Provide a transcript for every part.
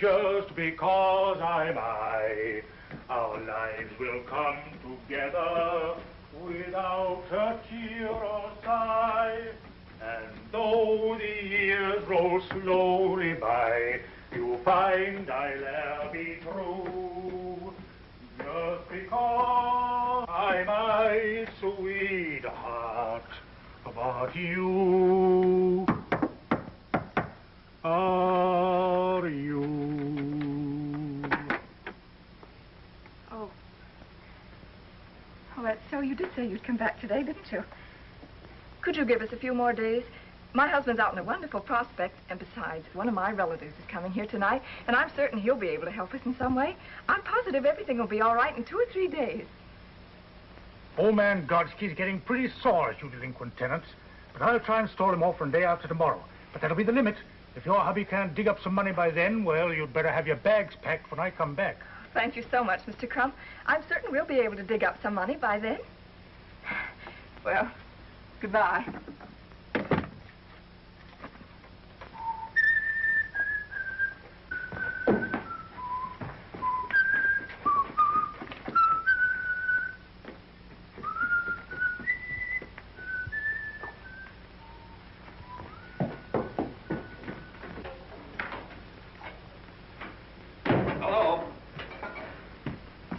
just because I'm I, our lives will come together without a tear or sigh. And though the years roll slowly by, you'll find I'll e'er be true. Just because I'm my sweetheart, but you are you. Oh. Oh, that's so. You did say you'd come back today, didn't you? Could you give us a few more days? My husband's out in a wonderful prospect, and besides, one of my relatives is coming here tonight, and I'm certain he'll be able to help us in some way. I'm positive everything will be all right in 2 or 3 days. Old man Godsky's getting pretty sore at you delinquent tenants, but I'll try and stall him off for a day after tomorrow. But that'll be the limit. If your hubby can't dig up some money by then, well, you'd better have your bags packed when I come back. Thank you so much, Mr. Crump. I'm certain we'll be able to dig up some money by then. Well, goodbye.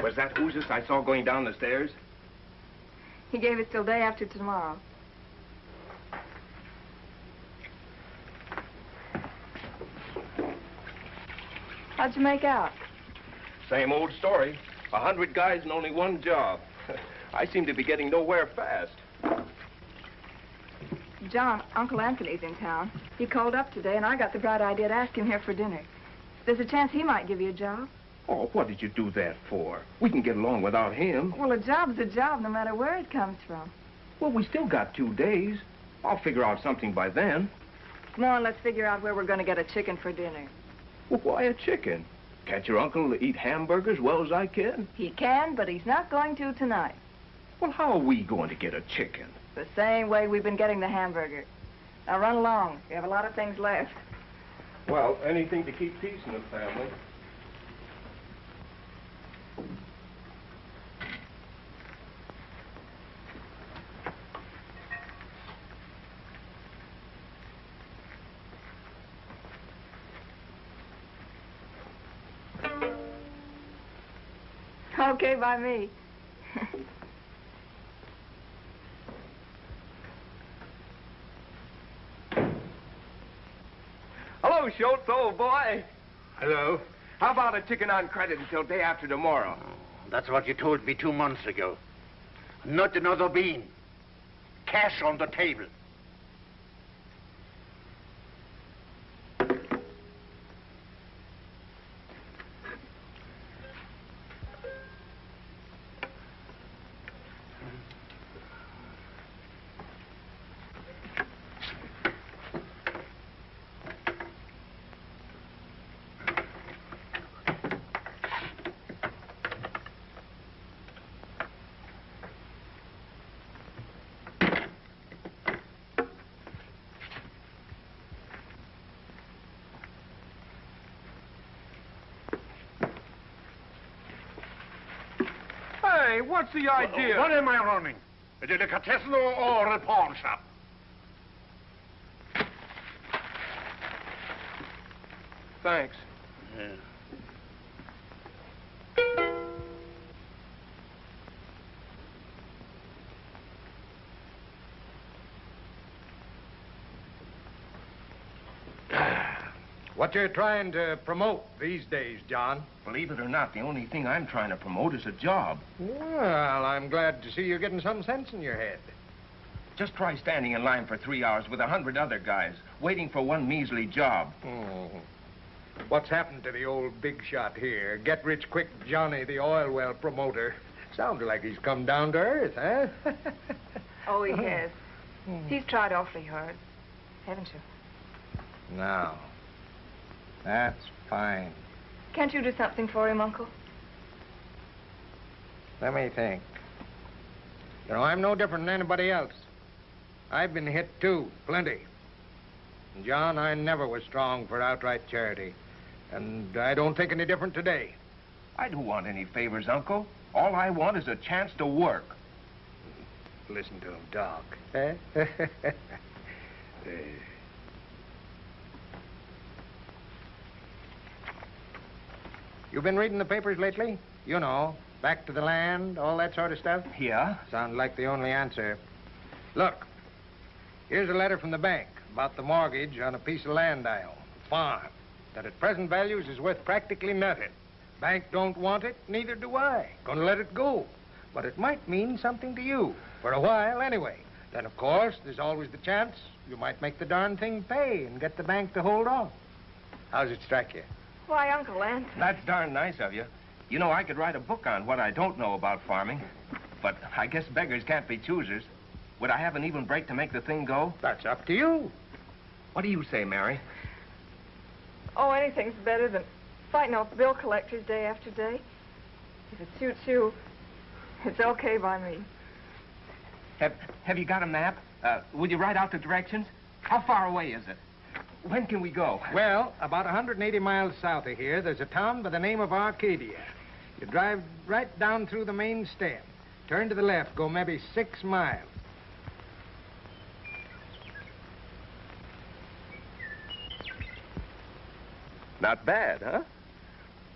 Was that Oozes I saw going down the stairs? He gave us till day after tomorrow. How'd you make out? Same old story. 100 guys and only one job. I seem to be getting nowhere fast. John, Uncle Anthony's in town. He called up today, and I got the bright idea to ask him here for dinner. There's a chance he might give you a job. Oh, what did you do that for? We can get along without him. Well, a job's a job, no matter where it comes from. Well, we still got 2 days. I'll figure out something by then. Come on, let's figure out where we're going to get a chicken for dinner. Well, why a chicken? Can't your uncle eat hamburgers as well as I can? He can, but he's not going to tonight. Well, how are we going to get a chicken? The same way we've been getting the hamburger. Now, run along. We have a lot of things left. Well, anything to keep peace in the family. Okay, by me. Hello, Schultz, old boy. Hello. How about a chicken on credit until day after tomorrow? Oh, that's what you told me 2 months ago. Not another bean. Cash on the table. Hey, what's the idea? What am I running? A delicatessen or a pawn shop? Thanks. Yeah. What you're trying to promote these days, John? Believe it or not, the only thing I'm trying to promote is a job. Well, I'm glad to see you're getting some sense in your head. Just try standing in line for 3 hours with 100 other guys, waiting for one measly job. What's happened to the old big shot here? Get-rich-quick Johnny, the oil well promoter. Sounds like he's come down to earth, huh? Oh, he has. He's tried awfully hard, haven't you? No. That's fine. Can't you do something for him, Uncle? Let me think. You know, I'm no different than anybody else. I've been hit, too, plenty. And John, I never was strong for outright charity. And I don't think any different today. I don't want any favors, Uncle. All I want is a chance to work. Listen to him talk. Eh? You been reading the papers lately? You know, back to the land, all that sort of stuff? Yeah? Sounds like the only answer. Look, here's a letter from the bank about the mortgage on a piece of land I own, a farm, that at present values is worth practically nothing. Bank don't want it, neither do I. Gonna let it go. But it might mean something to you, for a while anyway. Then, of course, there's always the chance you might make the darn thing pay and get the bank to hold on. How's it strike you? Why, Uncle Lance? That's darn nice of you. You know, I could write a book on what I don't know about farming. But I guess beggars can't be choosers. Would I have an even break to make the thing go? That's up to you. What do you say, Mary? Oh, anything's better than fighting off bill collectors day after day. If it suits you, it's okay by me. Have you got a map? Would you write out the directions? How far away is it? When can we go? Well, about 180 miles south of here, there's a town by the name of Arcadia. You drive right down through the main stem. Turn to the left, go maybe 6 miles. Not bad, huh?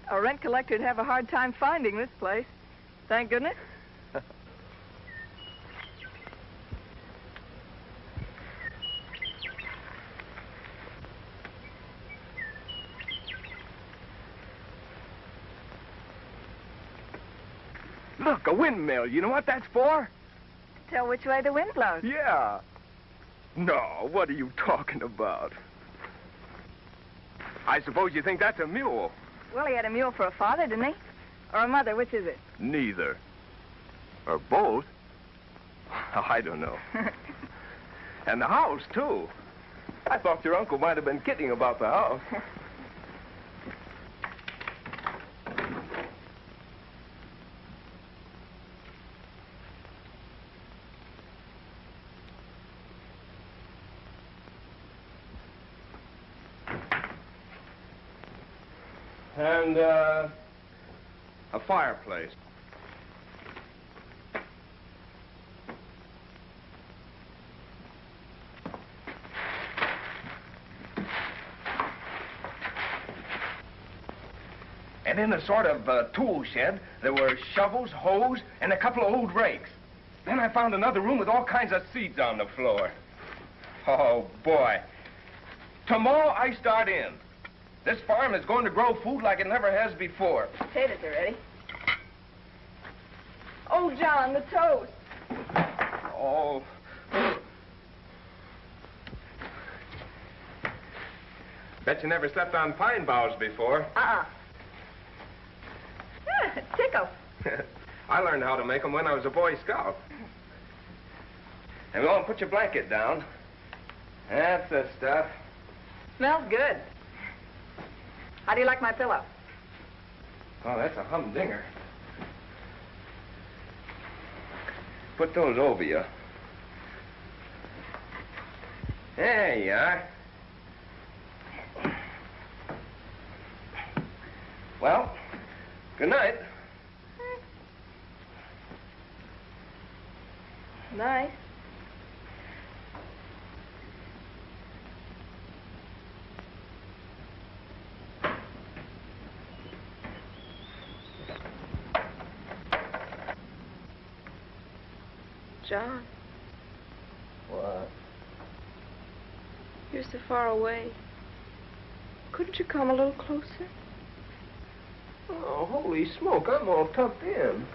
A rent collector'd have a hard time finding this place. Thank goodness. Look, a windmill. You know what that's for? Tell which way the wind blows. Yeah. No, what are you talking about? I suppose you think that's a mule. Well, he had a mule for a father, didn't he? Or a mother, which is it? Neither. Or both. I don't know. And the house, too. I thought your uncle might have been kidding about the house. And, a fireplace. And in a sort of tool shed, there were shovels, hoes, and a couple of old rakes. Then I found another room with all kinds of seeds on the floor. Oh, boy. Tomorrow I start in. This farm is going to grow food like it never has before. Potatoes are ready. Oh, John, the toast. Oh. Bet you never slept on pine boughs before. Tickle. I learned how to make them when I was a Boy Scout. And go and put your blanket down. That's the stuff. Smells good. How do you like my pillow? Oh, that's a humdinger. Put those over you. There you are. Well, good night. Nice. John. What? You're so far away. Couldn't you come a little closer? Oh, holy smoke, I'm all tucked in.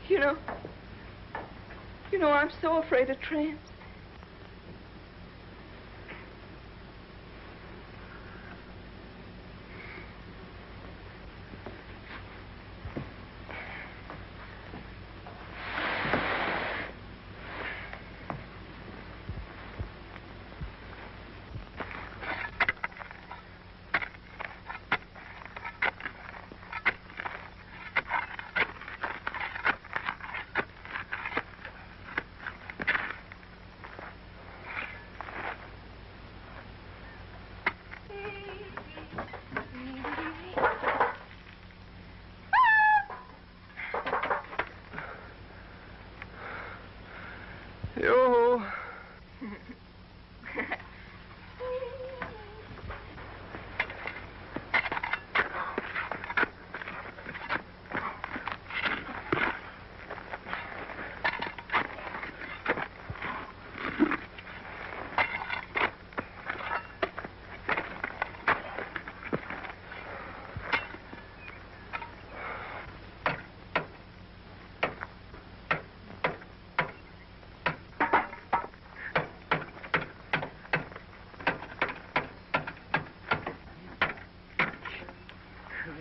You know, I'm so afraid of tramps.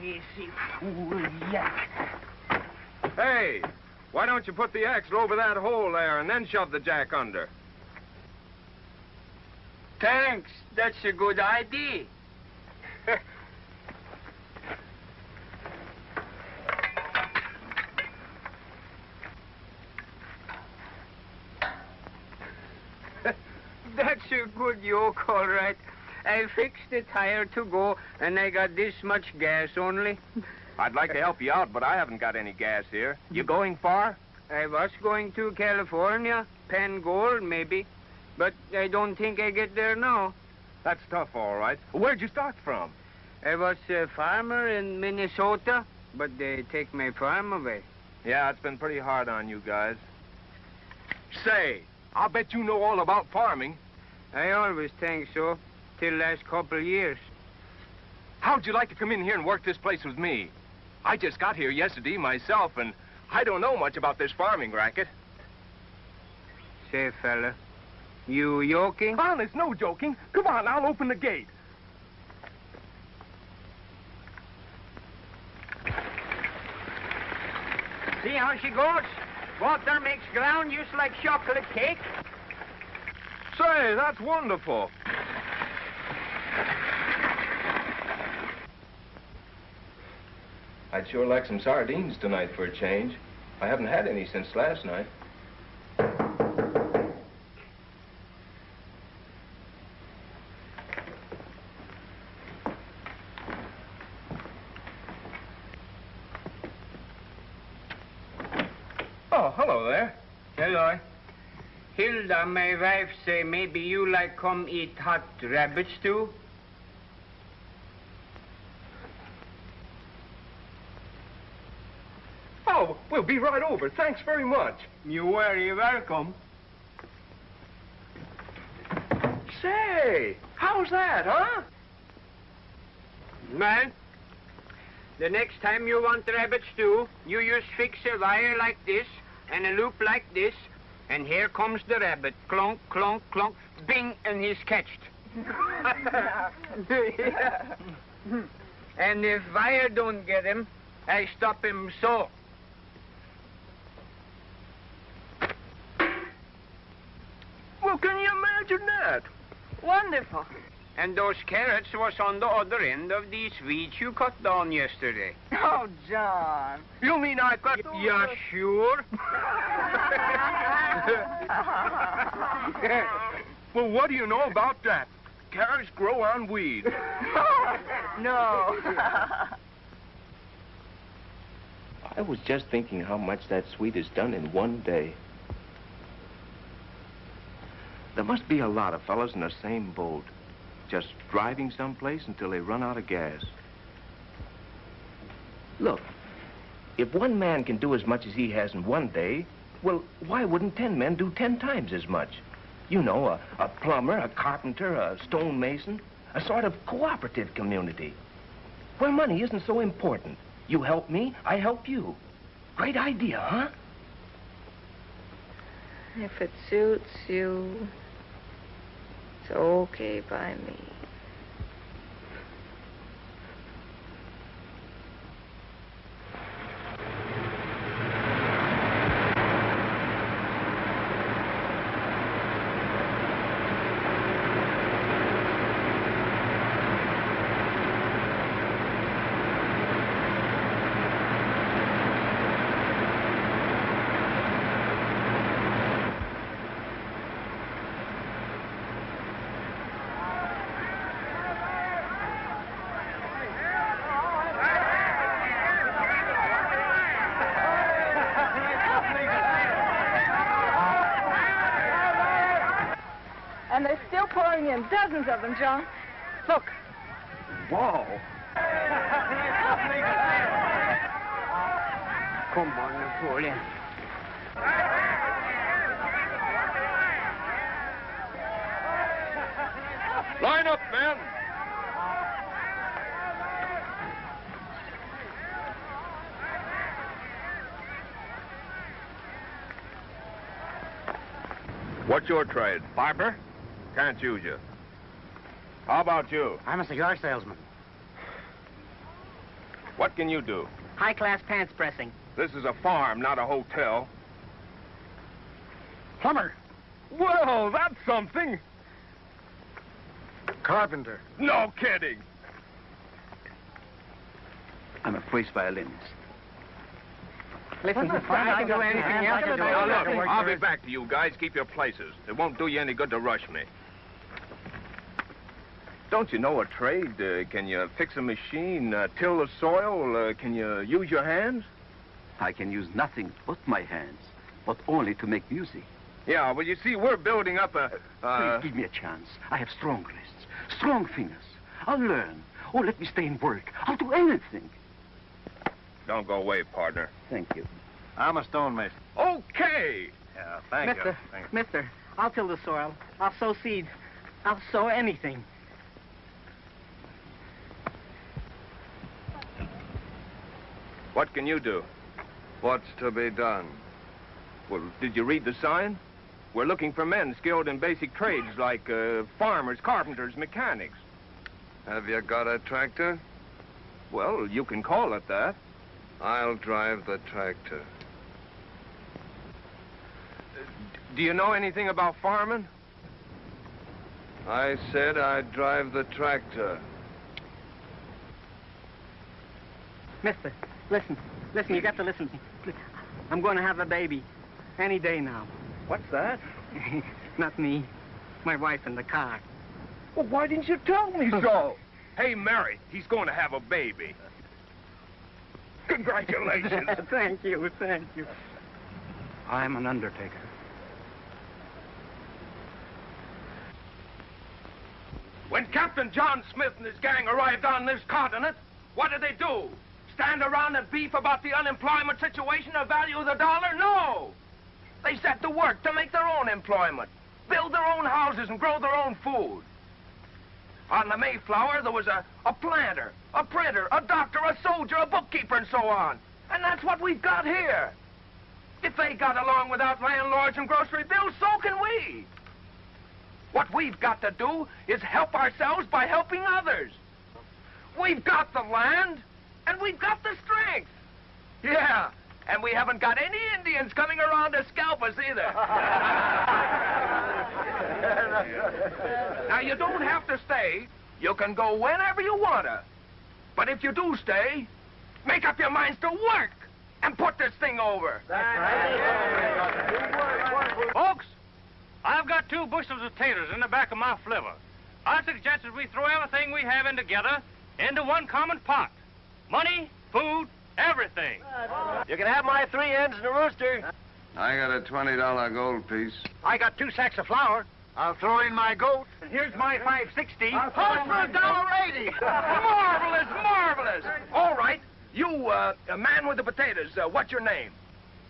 Crazy fool yak. Hey, why don't you put the axle over that hole there and then shove the jack under? Thanks. That's a good idea. That's a good yoke, all right. I fixed the tire to go, and I got this much gas only. I'd like to help you out, but I haven't got any gas here. You going far? I was going to California, Penn Gold, maybe. But I don't think I get there now. That's tough, all right. Where'd you start from? I was a farmer in Minnesota, but they take my farm away. Yeah, it's been pretty hard on you guys. Say, I'll bet you know all about farming. I always think so, till last couple years. How'd you like to come in here and work this place with me? I just got here yesterday myself, and I don't know much about this farming racket. Say, fella, you joking? Honest, no joking. Come on, I'll open the gate. See how she goes? Water makes ground just like chocolate cake. Say, that's wonderful. I'd sure like some sardines tonight for a change. I haven't had any since last night. Oh, hello there. Hello. Hilda, my wife, say maybe you like come eat hot rabbit stew? Oh, we'll be right over. Thanks very much. You're very welcome. Say, how's that, huh? Man, the next time you want rabbit stew, you just fix a wire like this and a loop like this, and here comes the rabbit. Clonk, clonk, clonk, bing, and he's catched. And if wire don't get him, I stop him so. Well, can you imagine that? Wonderful. And those carrots was on the other end of these weeds you cut down yesterday. Oh, John. You mean I cut... Yeah, sure. Well, what do you know about that? Carrots grow on weeds. No. I was just thinking how much that sweet is done in one day. There must be a lot of fellows in the same boat, just driving someplace until they run out of gas. Look, if one man can do as much as he has in one day, well, why wouldn't 10 men do 10 times as much? You know, a plumber, a carpenter, a stonemason, a sort of cooperative community, where money isn't so important. You help me, I help you. Great idea, huh? If it suits you, it's okay by me. And they're still pouring in, dozens of them, John. Look. Whoa. Come on, Napoleon. Line up, men. What's your trade? Barber? Can't use you. How about you? I'm a cigar salesman. What can you do? High-class pants pressing. This is a farm, not a hotel. Plumber. Well, that's something. Carpenter. No kidding. I'm a voice violinist. Listen, before I do anything else, Now, look, I'll be back to you guys. Keep your places. It won't do you any good to rush me. Don't you know a trade? Can you fix a machine, till the soil? Can you use your hands? I can use nothing but my hands, but only to make music. Yeah, well, you see, we're building up a... Please give me a chance. I have strong wrists, strong fingers. I'll learn. Oh, let me stay and work. I'll do anything. Don't go away, partner. Thank you. I'm a stonemason. Okay. Yeah, thank you. Mister, I'll till the soil. I'll sow seeds. I'll sow anything. What can you do? What's to be done? Well, did you read the sign? We're looking for men skilled in basic trades like farmers, carpenters, mechanics. Have you got a tractor? Well, you can call it that. I'll drive the tractor. Do you know anything about farming? I said I'd drive the tractor. Mister, listen, you got to listen. I'm going to have a baby any day now. What's that? Not me, my wife in the car. Well, why didn't you tell me so? Hey, Mary, he's going to have a baby. Congratulations. Thank you. I'm an undertaker. When Captain John Smith and his gang arrived on this continent, what did they do? Stand around and beef about the unemployment situation or value of the dollar? No! They set to work to make their own employment, build their own houses and grow their own food. On the Mayflower, there was a planter, a printer, a doctor, a soldier, a bookkeeper, and so on. And that's what we've got here. If they got along without landlords and grocery bills, so can we. What we've got to do is help ourselves by helping others. We've got the land, and we've got the strength. Yeah, and we haven't got any Indians coming around to scalp us either. Now, you don't have to stay. You can go whenever you want to. But if you do stay, make up your minds to work and put this thing over. Folks, I've got 2 bushels of taters in the back of my flivver. I suggest that we throw everything we have in together into one common pot. Money, food, everything. You can have my 3 hens and a rooster. I got a $20 gold piece. I got 2 sacks of flour. I'll throw in my goat. And here's my $5.60. Hold for $1.80. Marvelous, marvelous. All right, you, man with the potatoes, what's your name?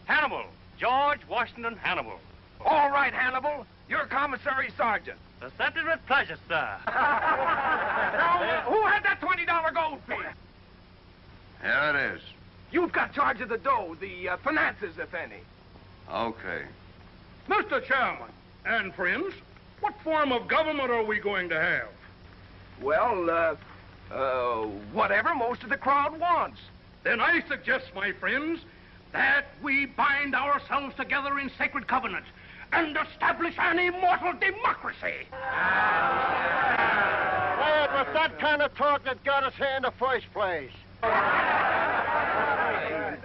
Hannibal. George Washington Hannibal. All right, Hannibal, you're commissary sergeant. Accepted with pleasure, sir. Now, who had that $20 gold piece? Here it is. You've got charge of the dough, the finances, if any. Okay. Mr. Chairman and friends, what form of government are we going to have? Well, whatever most of the crowd wants. Then I suggest, my friends, that we bind ourselves together in sacred covenant and establish an immortal democracy. It was that kind of talk that got us here in the first place.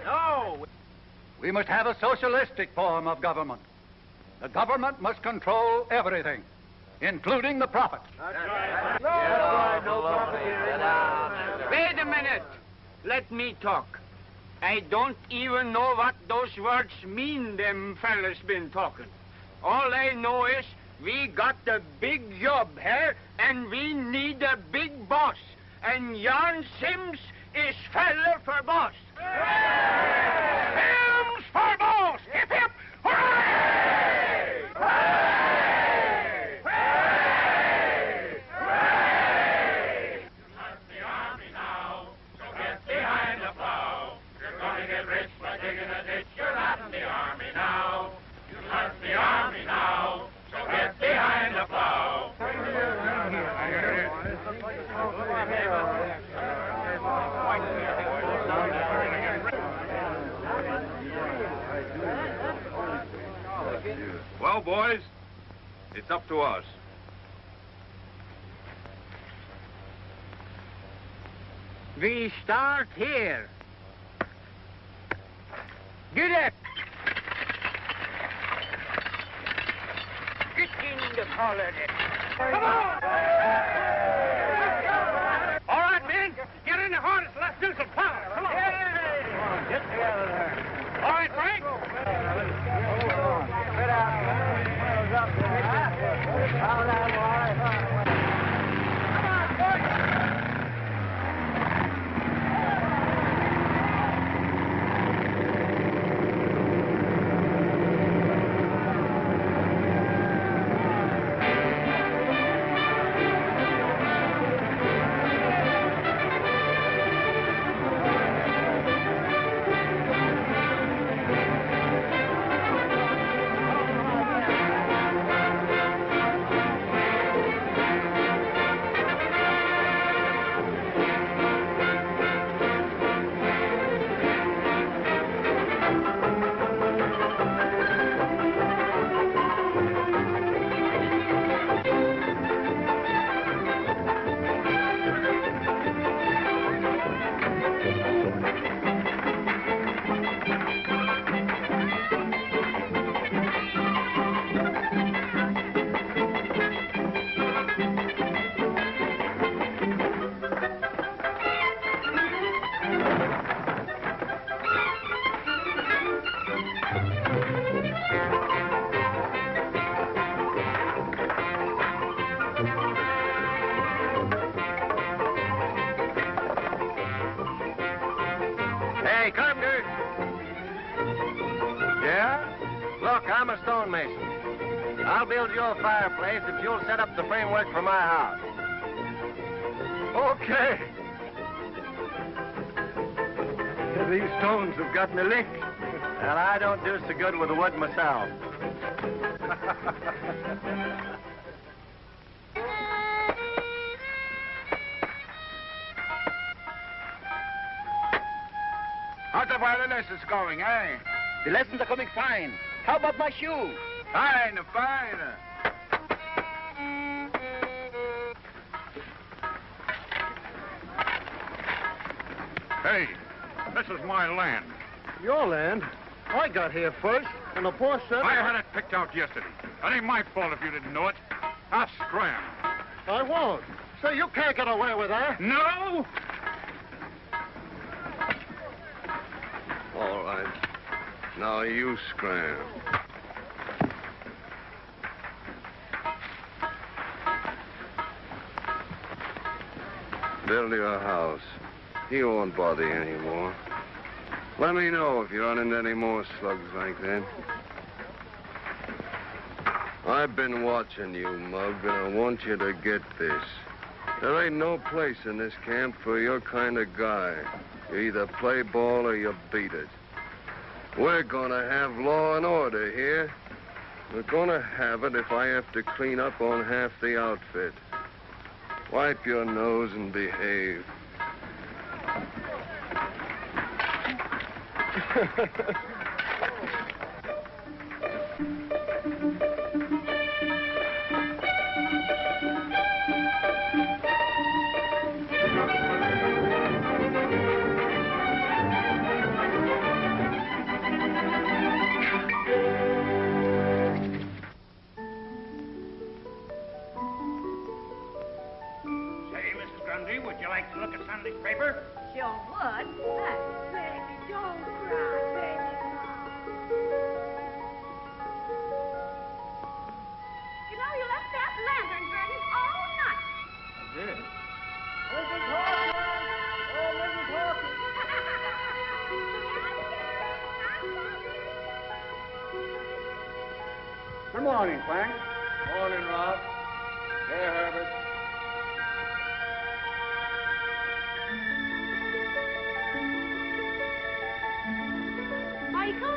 No. We must have a socialistic form of government. The government must control everything, including the profits. Wait a minute. Let me talk. I don't even know what those words mean them fellas been talking. All I know is We got a big job here, and we need a big boss. And Jan Sims is feller for boss. Sims for boss! Hip, hip! Hooray! Hooray! Hooray! Hooray! Start the army now, so get behind the plow. You're gonna get rich by digging a ditch. You're not in the army now. You start the army now, so get behind the plow. Well, boys, it's up to us. We start here. Get up. Get in the collar. Come on! All right, men, get in the harness. Let's do some plowing. Come on. Get together there. All right, Frank. Hey, Carpenter. Yeah? Look, I'm a stonemason. I'll build you a fireplace if you'll set up the framework for my house. Okay. These stones have got me licked. And I don't do so good with the wood myself. How's the violinists going, eh? The lessons are coming fine. How about my shoe? Fine, fine. Hey, this is my land. Your land? I got here first, and the boss said... I had it picked out yesterday. It ain't my fault if you didn't know it. I'll scram. I won't. So you can't get away with that. No? All right. Now you scram. Build your house. He won't bother you anymore. Let me know if you run into any more slugs like that. I've been watching you, Mug, and I want you to get this. There ain't no place in this camp for your kind of guy. You either play ball or you beat it. We're gonna have law and order here. We're gonna have it if I have to clean up on half the outfit. Wipe your nose and behave. Would you like to look at Sunday's paper? Sure would. Baby, don't cry, baby. You know, Good morning, Frank. Morning, Rob. Here, Herbert. Michael?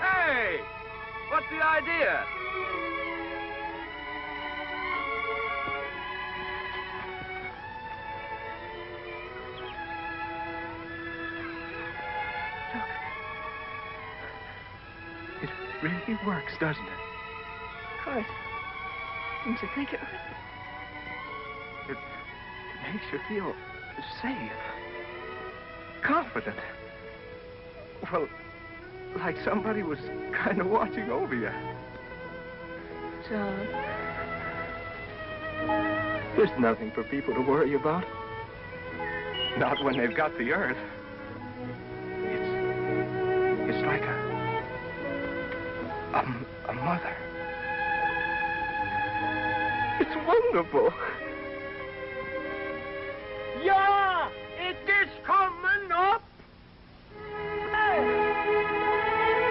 Hey! What's the idea? It really works, doesn't it? Of course. Didn't you think it would? It makes you feel safe, confident. Well, like somebody was kind of watching over you. John. There's nothing for people to worry about. Not when they've got the earth. It's like a mother. It's wonderful. Yeah, it is coming up.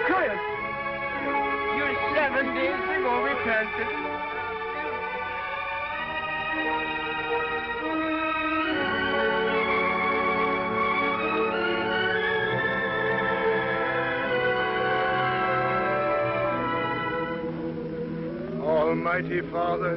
Chris! You're 7 days ago repented. Almighty Father,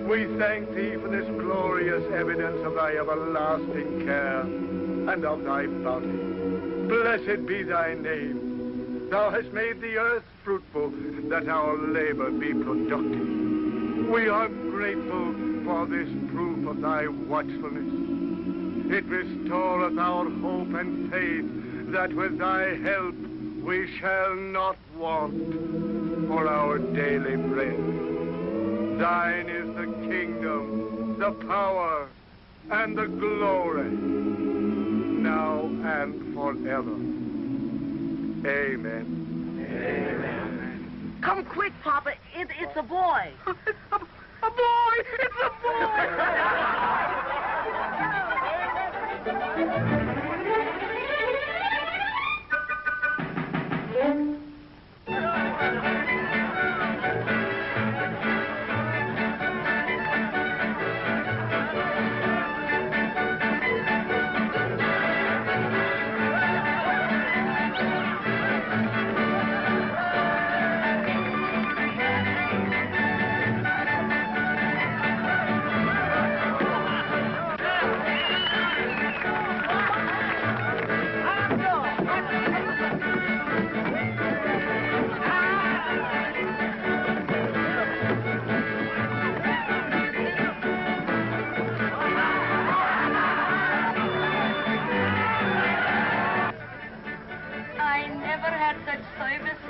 we thank Thee for this glorious evidence of Thy everlasting care and of Thy bounty. Blessed be Thy name. Thou hast made the earth fruitful, that our labor be productive. We are grateful for this proof of Thy watchfulness. It restoreth our hope and faith that with Thy help we shall not want for our daily bread. Thine is the kingdom, the power, and the glory, now and forever. Amen. Amen. Come quick, Papa. It's a boy. A boy! It's a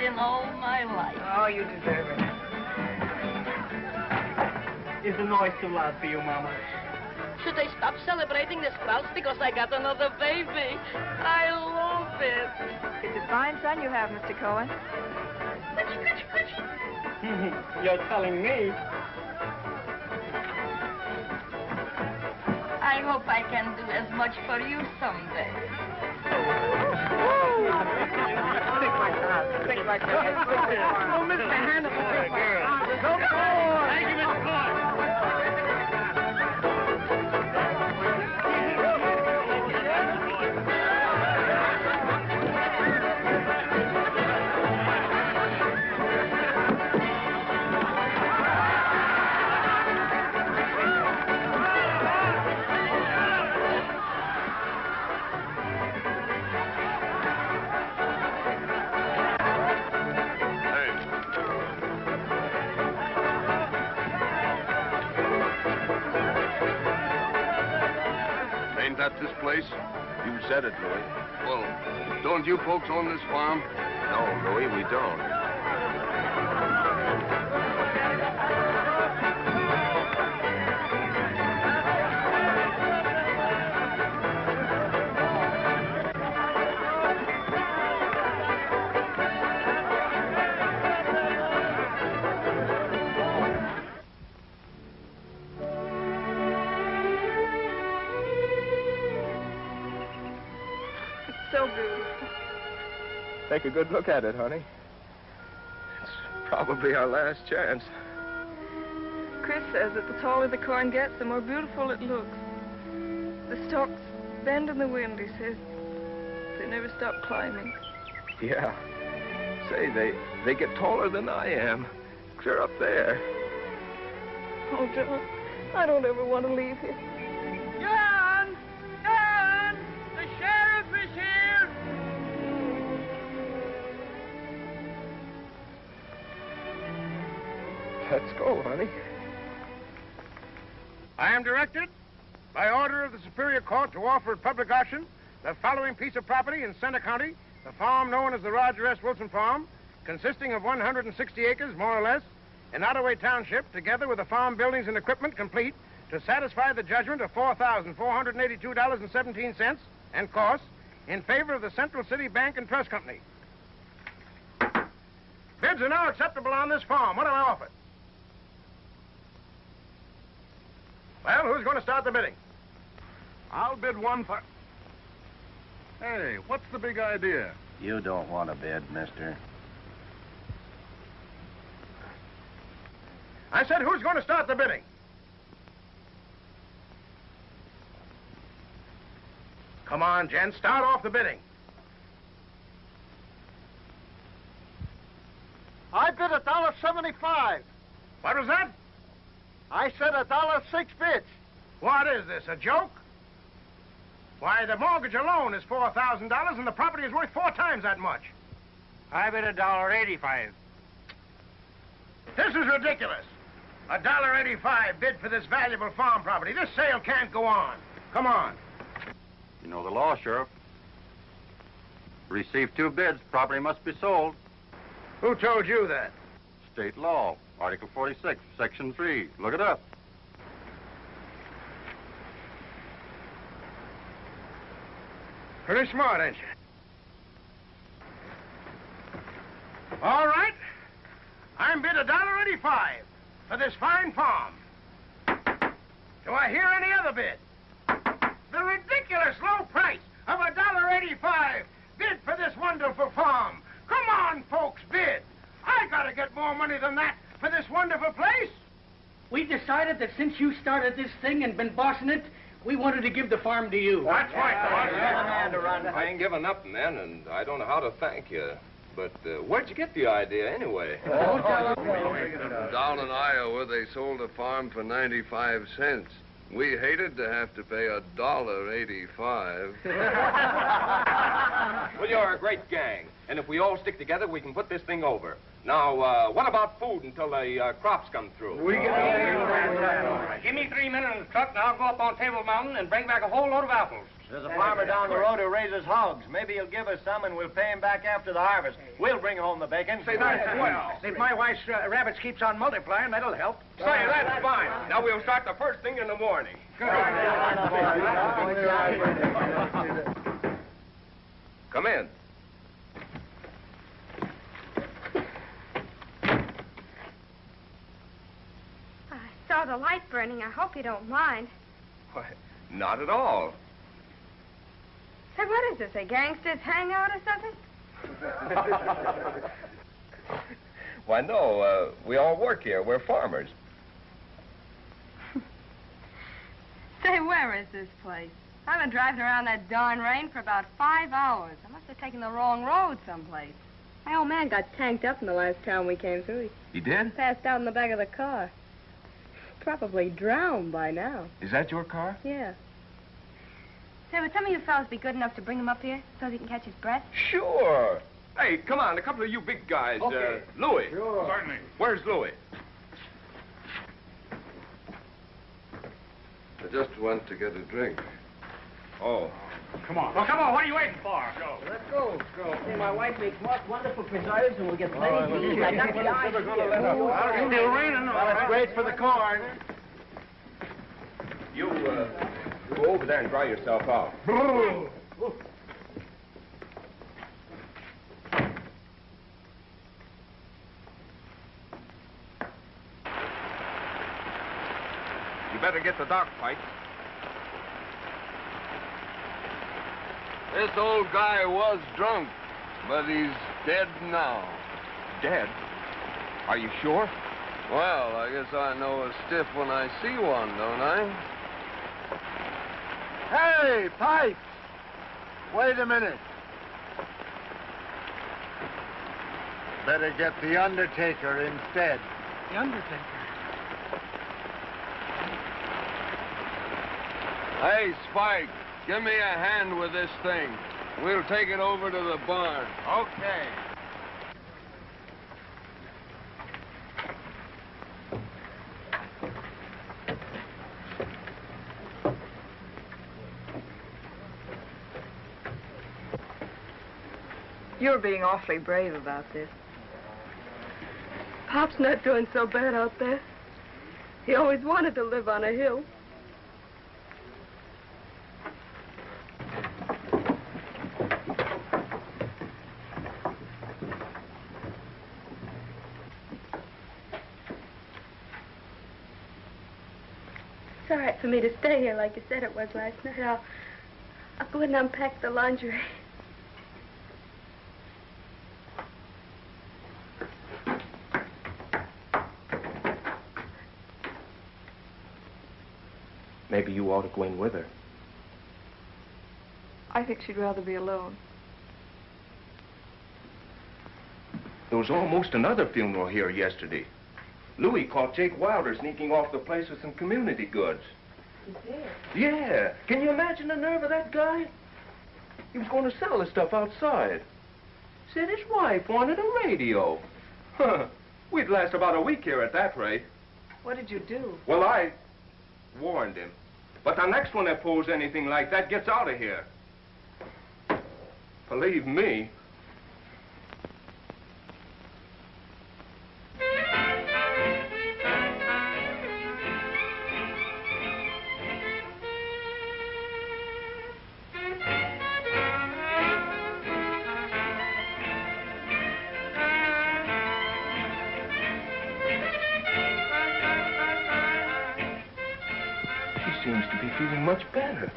in all my life. Oh, you deserve it. It's a noise too loud for you, Mama. Should I stop celebrating the sprouts because I got another baby? I love it. It's a fine son you have, Mr. Cohen. You're telling me. I hope I can do as much for you someday. Stick like that. Stick like that. Oh, Mr. Hannibal. Come on. Thank you, Mr. Clark. that this place? You said it, Louis. Well, don't you folks own this farm? No, Louis, we don't. So beautiful. Take a good look at it, honey. It's probably our last chance. Chris says that the taller the corn gets, the more beautiful it looks. The stalks bend in the wind, he says. They never stop climbing. Yeah. Say, they get taller than I am. Clear up there. Oh, John, I don't ever want to leave here. John! John! The sheriff is here! Let's go, honey. I am directed, by order of the Superior Court, to offer at public auction the following piece of property in Center County, the farm known as the Roger S. Wilson Farm, consisting of 160 acres, more or less, in Ottaway Township, together with the farm buildings and equipment complete, to satisfy the judgment of $4,482.17 and costs in favor of the Central City Bank and Trust Company. Bids are now acceptable on this farm. What do I offer? Well, who's going to start the bidding? I'll bid one for... Hey, what's the big idea? You don't want to bid, mister. I said, who's going to start the bidding? Come on, gents, start off the bidding. I bid $1.75. What was that? I said $1.06 bids. What is this, a joke? Why, the mortgage alone is $4,000 and the property is worth 4 times that much. I bid $1.85. This is ridiculous. $1.85 bid for this valuable farm property. This sale can't go on. Come on. You know the law, Sheriff. Receive 2 bids, property must be sold. Who told you that? State law, Article 46, Section 3. Look it up. Pretty smart, ain't you? All right. I'm bid $1.85 for this fine farm. Do I hear any other bid? The ridiculous low price of $1.85 bid for this wonderful farm. Come on, folks, bid. I gotta get more money than that for this wonderful place. We decided that since you started this thing and been bossing it, we wanted to give the farm to you. That's right. I ain't giving up, man, and I don't know how to thank you. But where'd you get the idea, anyway? Down in Iowa, they sold a farm for 95 cents. We hated to have to pay $1.85. Well, you're a great gang. And if we all stick together, we can put this thing over. Now, what about food until the crops come through? Give me 3 minutes in the truck, and I'll go up on Table Mountain and bring back a whole load of apples. There's a farmer down the road who raises hogs. Maybe he'll give us some and we'll pay him back after the harvest. We'll bring home the bacon. Say, that's well. If my wife's rabbits keeps on multiplying, that'll help. Say, that's fine. Now we'll start the first thing in the morning. Come in. I saw the light burning. I hope you don't mind. Why, not at all. Say, what is this, a gangster's hangout or something? Why, no, we all work here. We're farmers. Say, where is this place? I've been driving around that darn rain for about 5 hours. I must have taken the wrong road someplace. My old man got tanked up in the last town we came through. You did? Passed out in the back of the car. Probably drowned by now. Is that your car? Yeah. Say, would some of you fellas be good enough to bring him up here so he can catch his breath? Sure. Hey, come on, a couple of you big guys. Okay. Louis. Sure. Certainly. Where's Louis? I just went to get a drink. Oh. Come on. Well, come on. What are you waiting for? Go. Let's go. Say, my wife makes most wonderful preserves, and we'll get plenty to eat. I got the eyes here. It's still raining. Well, it's great for the corn. You go over there and dry yourself out. You better get the dock pipes. This old guy was drunk, but he's dead now. Dead? Are you sure? Well, I guess I know a stiff when I see one, don't I? Hey, Pipes! Wait a minute. Better get the undertaker instead. The undertaker? Hey, Spike, give me a hand with this thing. We'll take it over to the barn. Okay. You're being awfully brave about this. Pop's not doing so bad out there. He always wanted to live on a hill. It's all right for me to stay here like you said it was last night. I'll go in and unpack the laundry. Maybe you ought to go in with her. I think she'd rather be alone. There was almost another funeral here yesterday. Louis caught Jake Wilder sneaking off the place with some community goods. He did? Yeah. Can you imagine the nerve of that guy? He was going to sell the stuff outside. Said his wife wanted a radio. Huh. We'd last about a week here at that rate. What did you do? Well, I warned him. But the next one that pulls anything like that gets out of here. Believe me. Seems to be feeling much better.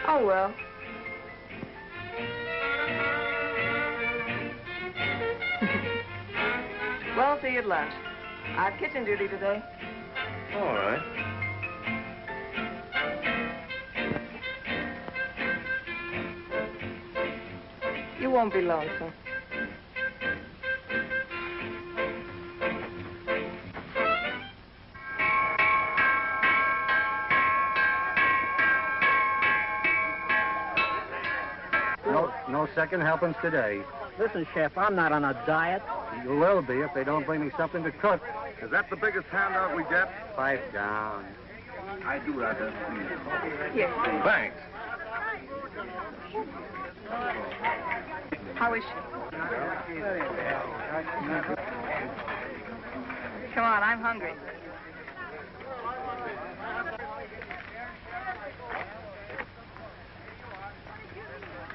Oh, well. Well, see you at lunch. I have kitchen duty today. All right. You won't be lonesome. No second helpings today. Listen, Chef, I'm not on a diet. You will be if they don't bring me something to cook. Is that the biggest handout we get? Pipe down. I do rather. Here. Thanks. How is she? Come on, I'm hungry.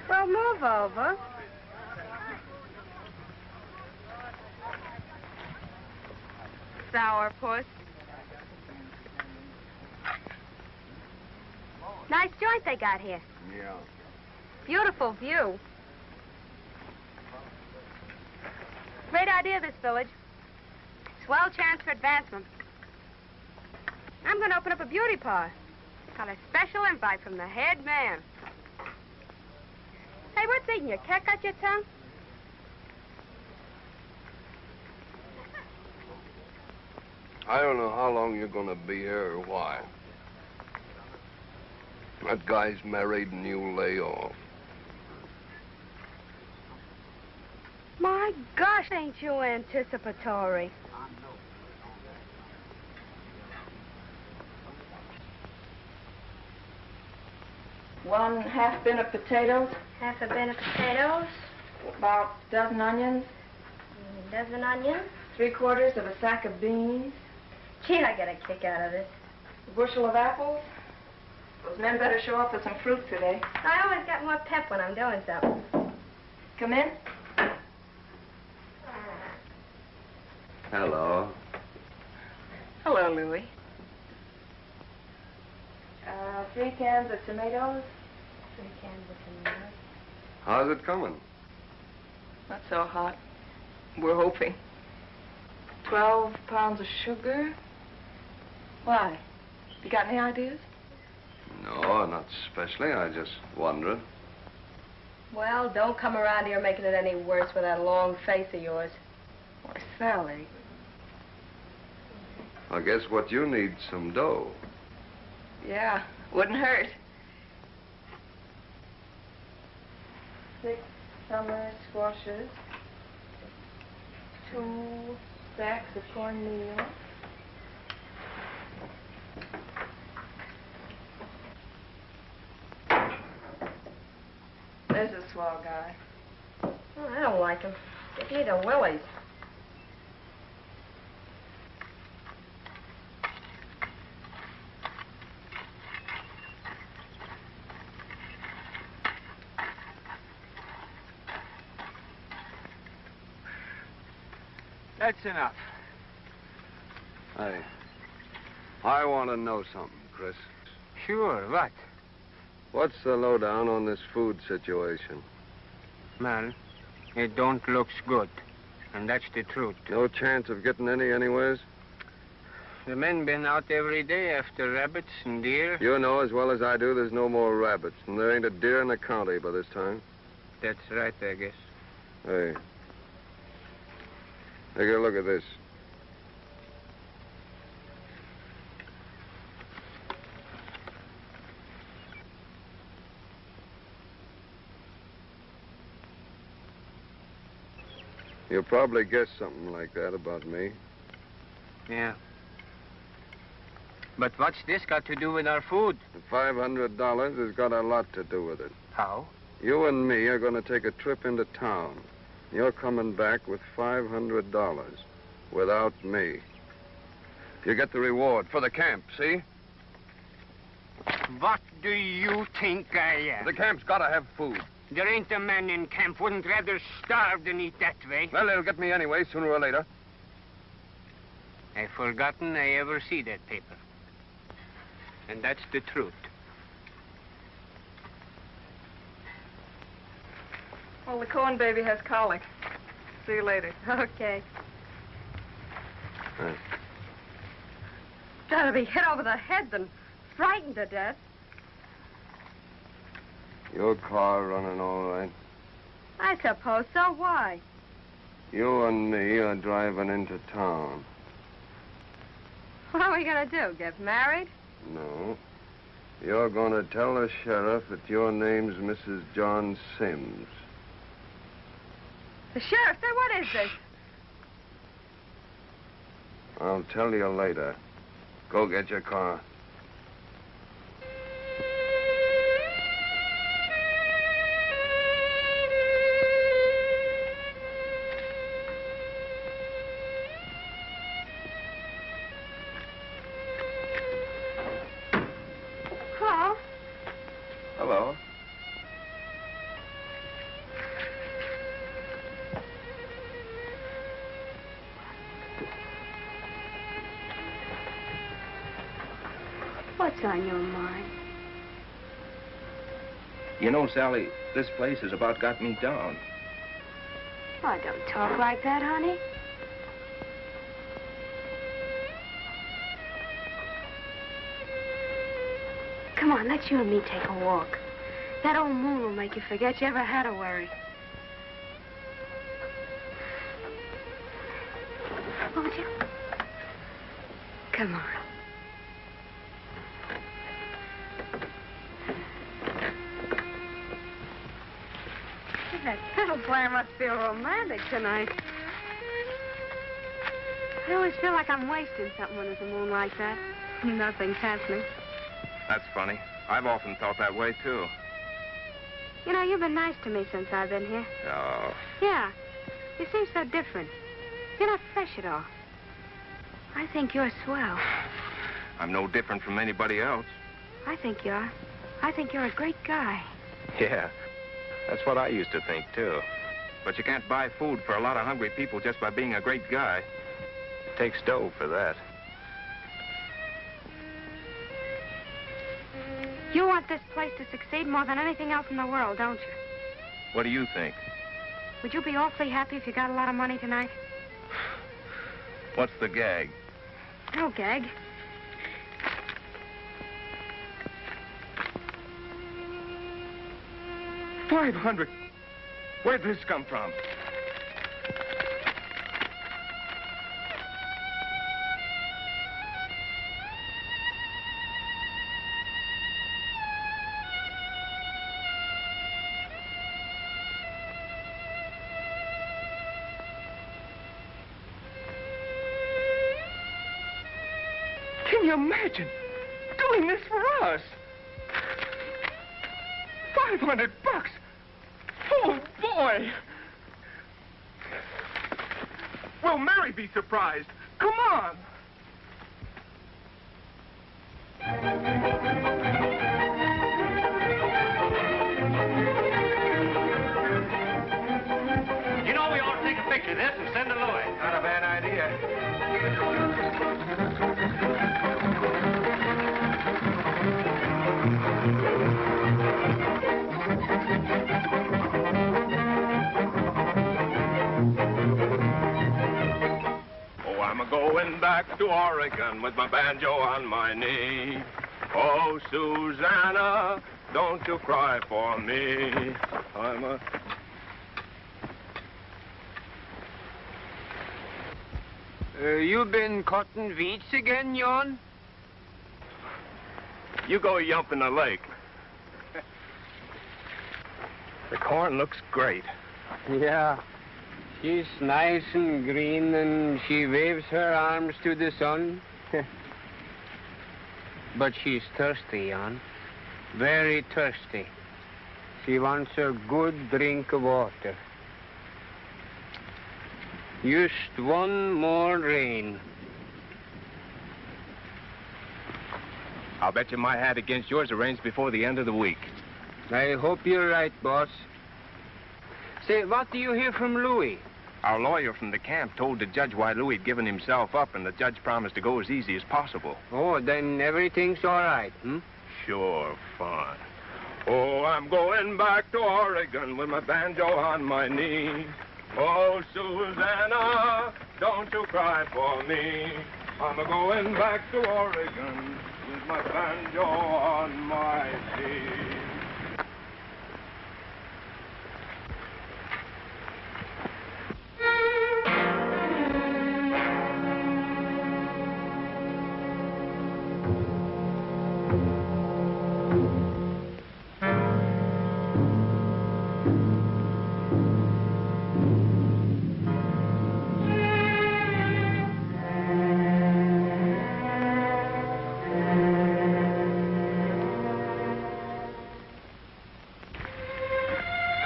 Well, move over. Sourpuss. Nice joint they got here. Yeah. Beautiful view. Great idea, this village. Swell chance for advancement. I'm going to open up a beauty parlor. Got a special invite from the head man. Hey, what's eating you? Cat got your tongue? I don't know how long you're gonna be here or why. That guy's married and you lay off. My gosh, ain't you anticipatory? 1 half bin of potatoes. Half a bin of potatoes. About a dozen onions. A dozen onions. 3/4 of a sack of beans. Gee, I get a kick out of this. A bushel of apples. Those men better show up with some fruit today. I always got more pep when I'm doing something. Come in. Hello. Hello, Louie. 3 cans of tomatoes. 3 cans of tomatoes. How's it coming? Not so hot. We're hoping. 12 pounds of sugar. Why? You got any ideas? No, not especially. I just wondered. Well, don't come around here making it any worse with that long face of yours. Why, Sally. I guess what you need some dough. Yeah, wouldn't hurt. 6 summer squashes. 2 sacks of cornmeal. There's a swell guy. Oh, I don't like him. Give me the willies. That's enough. Hey, I want to know something, Chris. Sure, what? What's the lowdown on this food situation? Well, it don't looks good. And that's the truth. No chance of getting any anyways? The men been out every day after rabbits and deer. You know as well as I do there's no more rabbits, and there ain't a deer in the county by this time. That's right, I guess. Hey. Take a look at this. You'll probably guess something like that about me. Yeah. But what's this got to do with our food? The $500 has got a lot to do with it. How? You and me are going to take a trip into town. You're coming back with $500 without me. You get the reward for the camp, see? What do you think I am? The camp's got to have food. There ain't a man in camp wouldn't rather starve than eat that way. Well, it'll get me anyway, sooner or later. I've forgotten I ever see that paper. And that's the truth. Well, the corn baby has colic. See you later. Okay. Thanks. Gotta be hit over the head and frightened to death. Your car running all right? I suppose so. Why? You and me are driving into town. What are we gonna do? Get married? No. You're going to tell the sheriff that your name's Mrs. John Sims. The sheriff? Say, what is this? I'll tell you later. Go get your car. Hello? Hello. What's on your mind? You know, Sally, this place has about got me down. Oh, don't talk like that, honey. Come on, let you and me take a walk. That old moon will make you forget you ever had a worry. Won't you? Come on. That fiddle player must feel romantic tonight. I always feel like I'm wasting something when there's a moon like that. Nothing's happening. That's funny. I've often felt that way, too. You know, you've been nice to me since I've been here. Oh. Yeah. You seem so different. You're not fresh at all. I think you're swell. I'm no different from anybody else. I think you are. I think you're a great guy. Yeah, that's what I used to think, too. But you can't buy food for a lot of hungry people just by being a great guy. It takes dough for that. You want this place to succeed more than anything else in the world, don't you? What do you think? Would you be awfully happy if you got a lot of money tonight? What's the gag? No gag. $500. Where'd this come from? Can you imagine doing this for us? $500. Oh, boy! Will Mary be surprised? Come on! You know, we ought to take a picture of this and send to Louis. Not a bad idea. Oh, I'm going back to Oregon with my banjo on my knee. Oh, Susanna, don't you cry for me. I'm a... You been cutting weeds again, Jan? You go yump in the lake. The corn looks great. Yeah. She's nice and green, and she waves her arms to the sun. But she's thirsty, Jan. Very thirsty. She wants a good drink of water. Just one more rain. I'll bet you my hat against yours arranged before the end of the week. I hope you're right, boss. Say, what do you hear from Louis? Our lawyer from the camp told the judge why Louis had given himself up, and the judge promised to go as easy as possible. Oh, then everything's all right, hmm? Sure, fine. Oh, I'm going back to Oregon with my banjo on my knee. Oh, Susanna, don't you cry for me. I'm going back to Oregon with my banjo on my knee.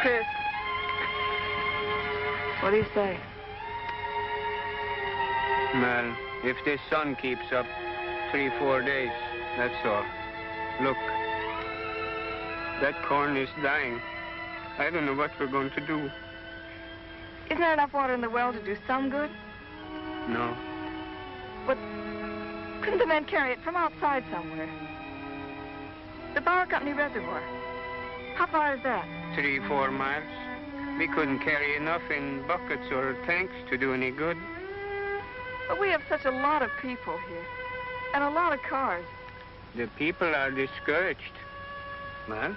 Chris, what do you say? Well, if this sun keeps up 3-4 days, that's all. Look, that corn is dying. I don't know what we're going to do. Isn't there enough water in the well to do some good? No. But couldn't the men carry it from outside somewhere? The Power Company reservoir. How far is that? 3-4 miles. We couldn't carry enough in buckets or tanks to do any good. But we have such a lot of people here. And a lot of cars. The people are discouraged. Well,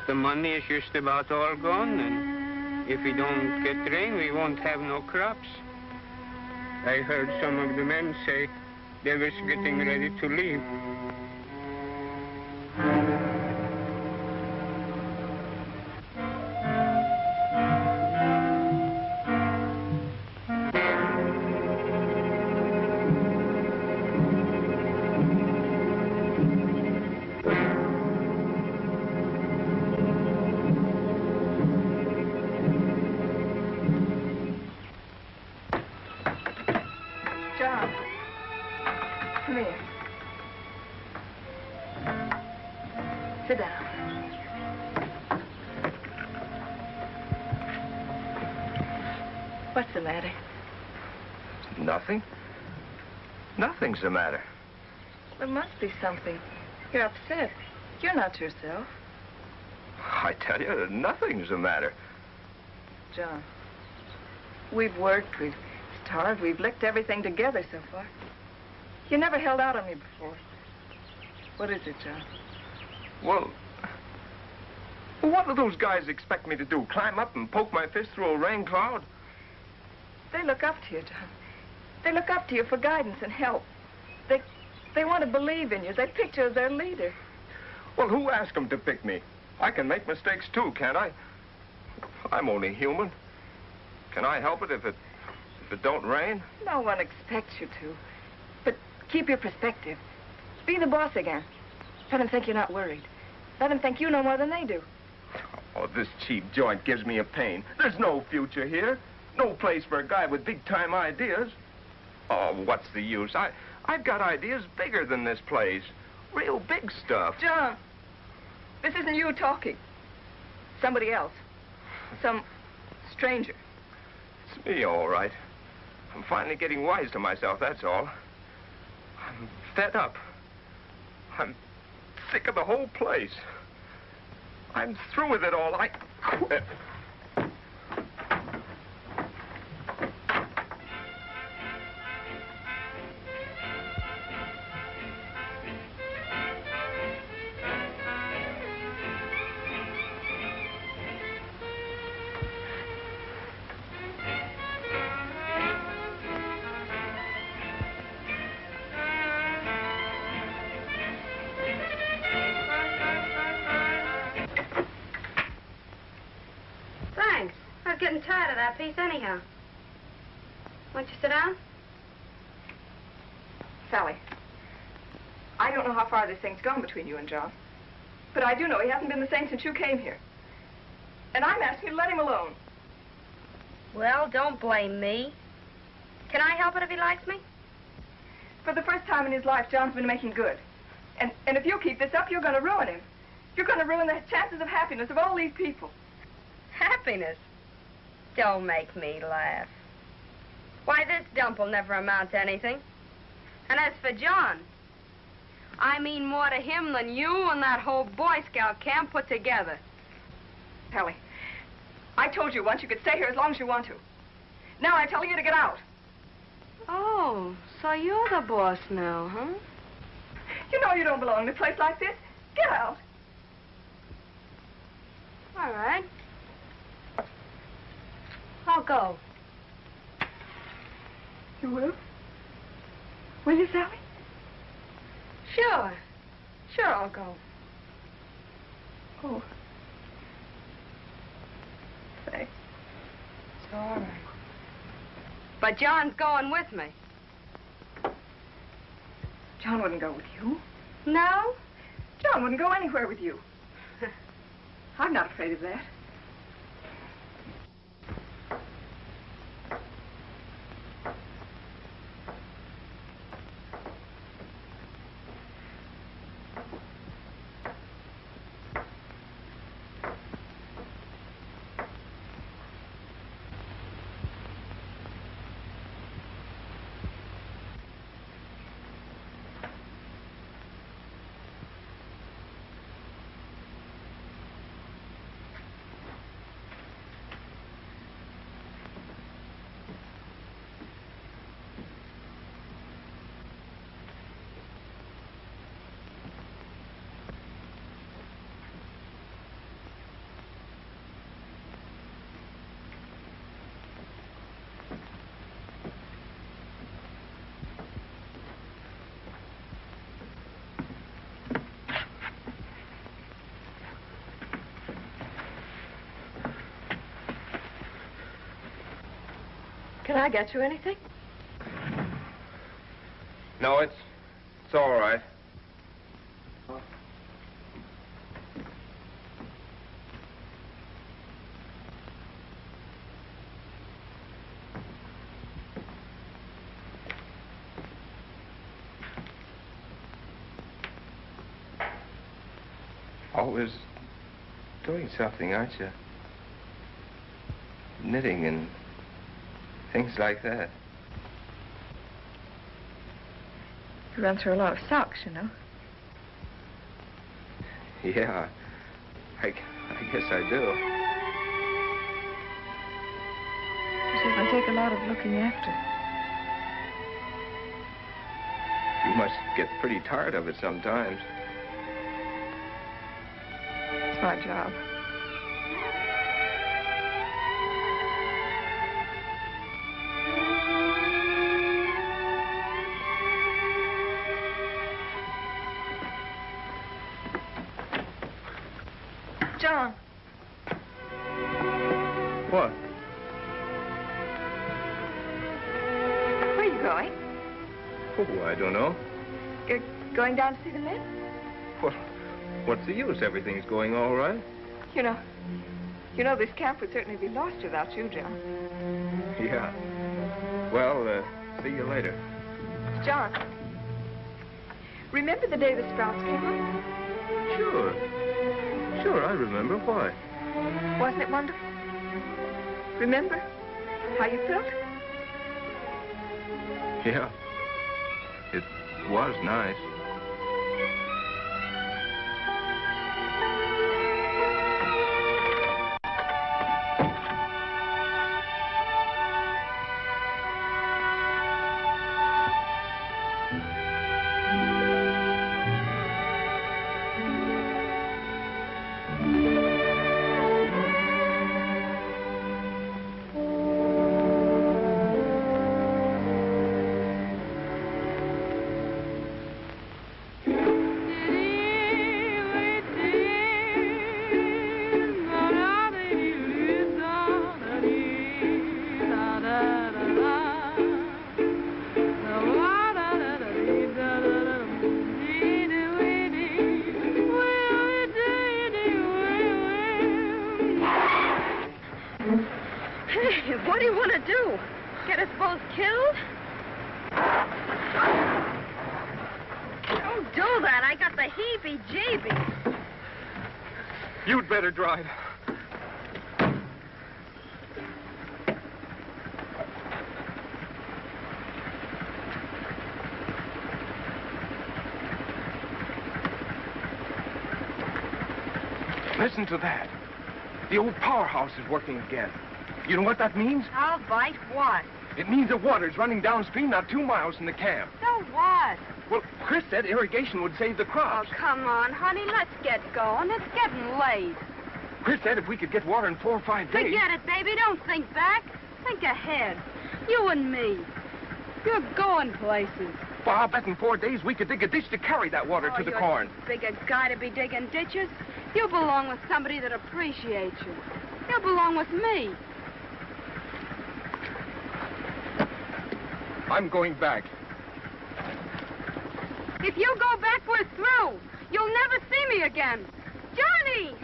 the money is just about all gone, and if we don't get rain, we won't have no crops. I heard some of the men say they was getting ready to leave. Sit down. What's the matter? Nothing. Nothing's the matter. There must be something. You're upset. You're not yourself. I tell you, nothing's the matter. John, we've worked, we've starved, we've licked everything together so far. You never held out on me before. What is it, John? Well, what do those guys expect me to do? Climb up and poke my fist through a rain cloud? They look up to you, John. They look up to you for guidance and help. They want to believe in you. They picked you as their leader. Well, who asked them to pick me? I can make mistakes too, can't I? I'm only human. Can I help it if it don't rain? No one expects you to. But keep your perspective. Be the boss again. Let them think you're not worried. Let them think you know more than they do. Oh, this cheap joint gives me a pain. There's no future here. No place for a guy with big-time ideas. Oh, what's the use? I've got ideas bigger than this place. Real big stuff. John, this isn't you talking. Somebody else. Some stranger. It's me, all right. I'm finally getting wise to myself, that's all. I'm fed up. I'm sick of the whole place. I'm through with it all. I quit. Thanks. I was getting tired of that piece anyhow. Won't you sit down? Sally, I don't know how far this thing's gone between you and John. But I do know he hasn't been the same since you came here. And I'm asking you to let him alone. Well, don't blame me. Can I help it if he likes me? For the first time in his life, John's been making good. And if you keep this up, you're going to ruin him. You're going to ruin the chances of happiness of all these people. Happiness? Don't make me laugh. Why, this dump will never amount to anything. And as for John, I mean more to him than you and that whole Boy Scout camp put together. Ellie, I told you once you could stay here as long as you want to. Now I'm telling you to get out. Oh, so you're the boss now, huh? You know you don't belong in a place like this. Get out. All right. I'll go. You will? Will you, Sally? Sure. Sure, I'll go. Oh. Say. It's all right. But John's going with me. John wouldn't go with you. No? John wouldn't go anywhere with you. I'm not afraid of that. Can I get you anything? No, it's all right. Always doing something, aren't you? Knitting and things like that. You run through a lot of socks, you know. Yeah, I guess I do. You see, it can take a lot of looking after. You must get pretty tired of it sometimes. It's my job. John. What? Where are you going? Oh, I don't know. You're going down to see the men? Well, what's the use? Everything's going all right. You know this camp would certainly be lost without you, John. Yeah. Well, see you later. John, remember the day the sprouts came up? Sure. Sure, I remember. Why? Wasn't it wonderful? Remember how you felt? Yeah. It was nice. What do you want to do? Get us both killed? Don't do that. I got the heebie-jeebies. You'd better drive. Listen to that. The old powerhouse is working again. You know what that means? I'll bite what? It means the water's running downstream now 2 miles from the camp. So what? Well, Chris said irrigation would save the crops. Oh, come on, honey. Let's get going. It's getting late. Chris said if we could get water in 4 or 5 days... Forget it, baby. Don't think back. Think ahead. You and me. You're going places. Well, I'll bet in 4 days we could dig a ditch to carry that water to the corn. You're too big a guy to be digging ditches. You belong with somebody that appreciates you. You belong with me. I'm going back. If you go back, we're through. You'll never see me again. Johnny!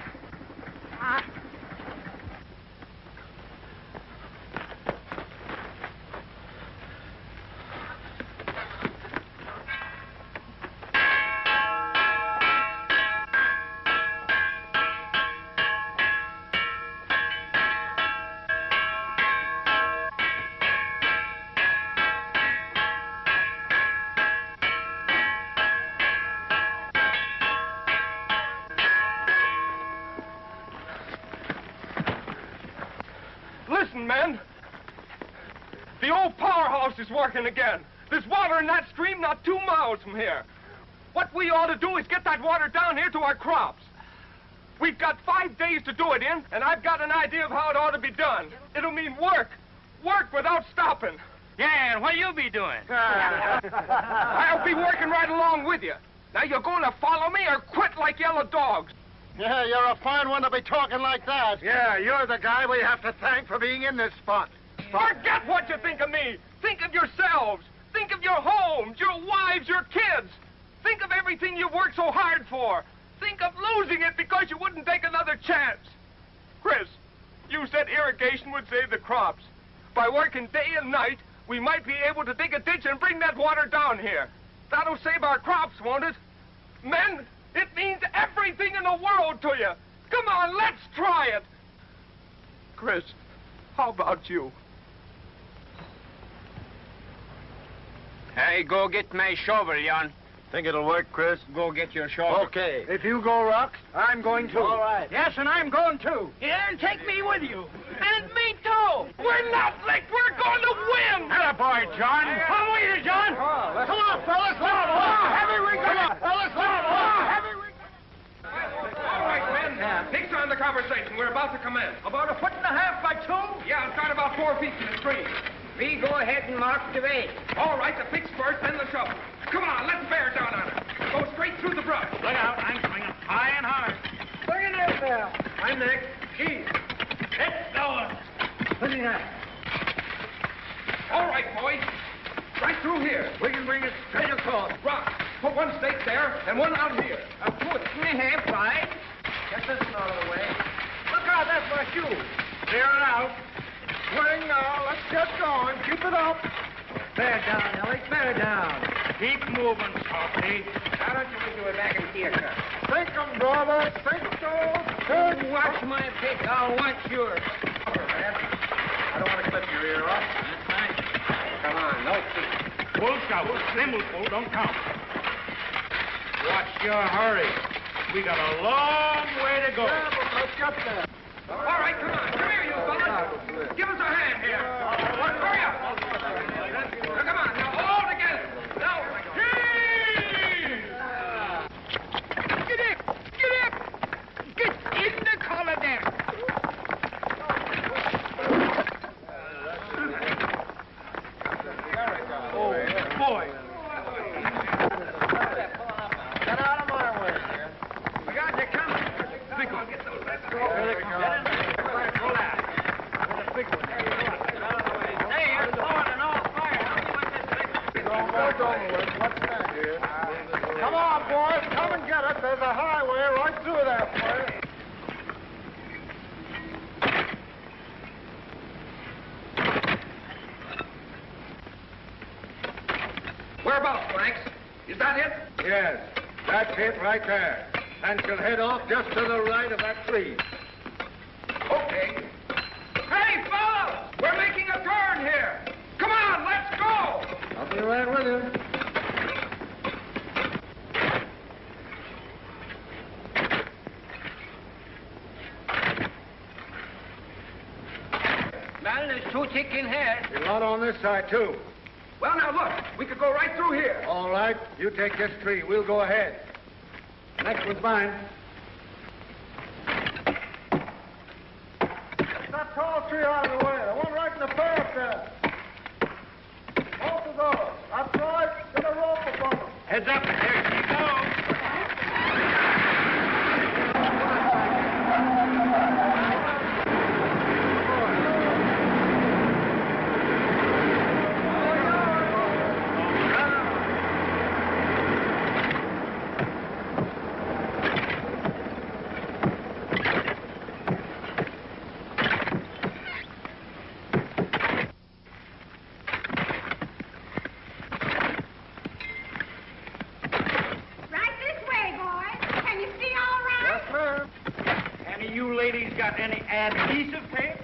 Listen, men. The old powerhouse is working again. There's water in that stream not 2 miles from here. What we ought to do is get that water down here to our crops. We've got 5 days to do it in, and I've got an idea of how it ought to be done. It'll mean work. Work without stopping. Yeah, and what you be doing? I'll be working right along with you. Now, you're going to follow me or quit like yellow dogs. Yeah, you're a fine one to be talking like that. Yeah, you're the guy we have to thank for being in this spot. Forget what you think of me. Think of yourselves. Think of your homes, your wives, your kids. Think of everything you worked so hard for. Think of losing it because you wouldn't take another chance. Chris, you said irrigation would save the crops. By working day and night, we might be able to dig a ditch and bring that water down here. That'll save our crops, won't it? Men, It means everything in the world to you. Come on, let's try it. Chris, how about you? Hey, go get my shovel, Jan. Think it'll work, Chris? Go get your shovel. Okay. If you go, Rox, I'm going too. All right. Yes, and I'm going too. Yeah, and take me with you. And me too. We're not licked. We're going to win. Boy, John. Come with you, John. Come on, fellas. Come on. Heavy rig. Come on, fellas. Come on. Heavy rig. All right, men. Pigs on the conversation. We're about to commence. About 1.5 feet by 2? Yeah, start about 4 feet from the tree. We go ahead and mark the way. All right, the pigs first, then the shovel. Come on, let's bear down on it. Go straight through the brush. Look out, I'm swinging high and hard. Look at that now. I'm next. Keith. It's going. Listen that. All right, boys. Right through here. We can bring it straight across. Rock. Put one stake there and one out here. A foot and a half wide. Get this one out of the way. Look out, that's my shoe. Clear it out. Swing now. Let's get going. Keep it up. Bear down, Ellie. Bear down. Keep moving, Softy. Why don't you do it back in here, sir? Sink 'em, brother. Sink those. Watch my pick. I'll watch yours. I don't want to clip your ear off. That's fine. Come on, no feet. Full shovel. Them will pull, don't count. Watch your hurry. We got a long way to go. Yeah, but let's get there. All right, come on. Come here, you fellas. Give us a hand here. Hurry up. Now, come on. Now, all together. Now, Get up! Get up! Get in the collar there! Oh, boy. Get out of my way. We got you coming. big one. Get those. Let's go. Here they come. Pull out. There's a big one. Hey, you're blowing an all fire. How do you want this big one? What's that here? Come on, boys. Come and get it. There's a highway right through there for you. Whereabouts, Franks? Is that it? Yes, that's it right there. And she'll head off just to the right of that tree. Okay. Hey, fellas! We're making a turn here. Come on, let's go! I'll be right with you. Man, there's two thick in here. There's a lot on this side, too. Well, now look, we could go right through here. All right, you take this tree. We'll go ahead. Next one's mine. That tall tree out of the way. The one right in the path there. Both of those. That's right. Get a rope upon them. Heads up. There she goes. Right this way, boys. Can you see all right? Yes, ma'am. Any of you ladies got any adhesive tape?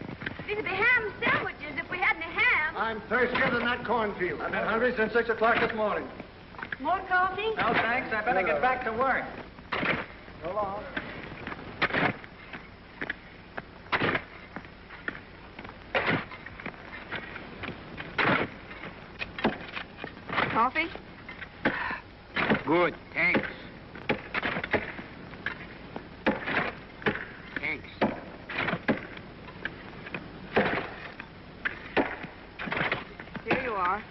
These would be ham sandwiches if we had any ham. I'm thirstier than that cornfield. I've been hungry since 6 o'clock this morning. More coffee? No, thanks. I better get back to work. So long. Coffee? Good, thanks. Thanks. Here you are.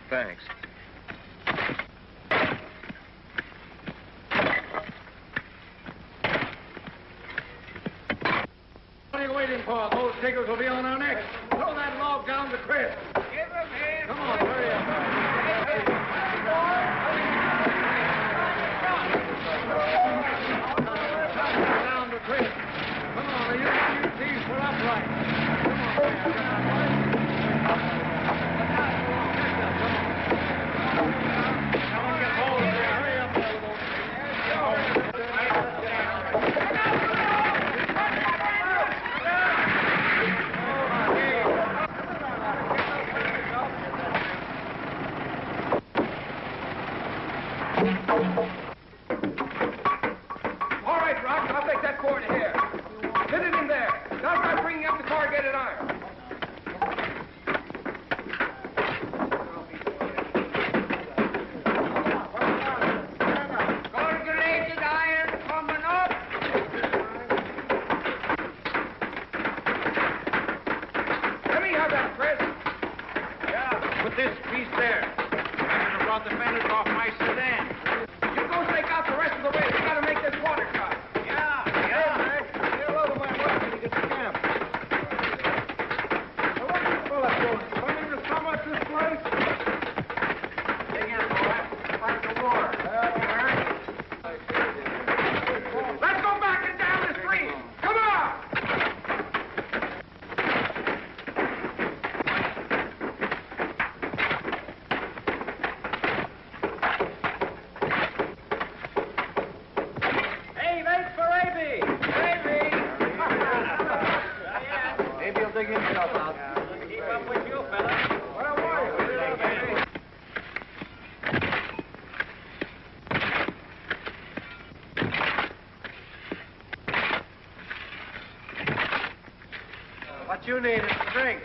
Thanks. What are you waiting for? Those diggers will be on our necks. Throw that log down to Chris. Give him here. Come on, All right, Rock, I'll take that cord here. Fit it in there. Now start bringing up the corrugated iron. Corrugated iron coming up. Let me have that, Chris. Yeah, put this piece there. I brought the fenders off my sedan. You go take out the rest of the rails. You gotta make this water cut. Yeah. Get a load of my work when you get to camp. Now, what's this fella doing? Coming to sum up this place? Dig in, boy. Fight the war. Let's go back and down the street. Come on. Hey, thanks for Aby. Maybe you'll dig himself out. Keep up with you, fella. Where were you? What you need is a drink.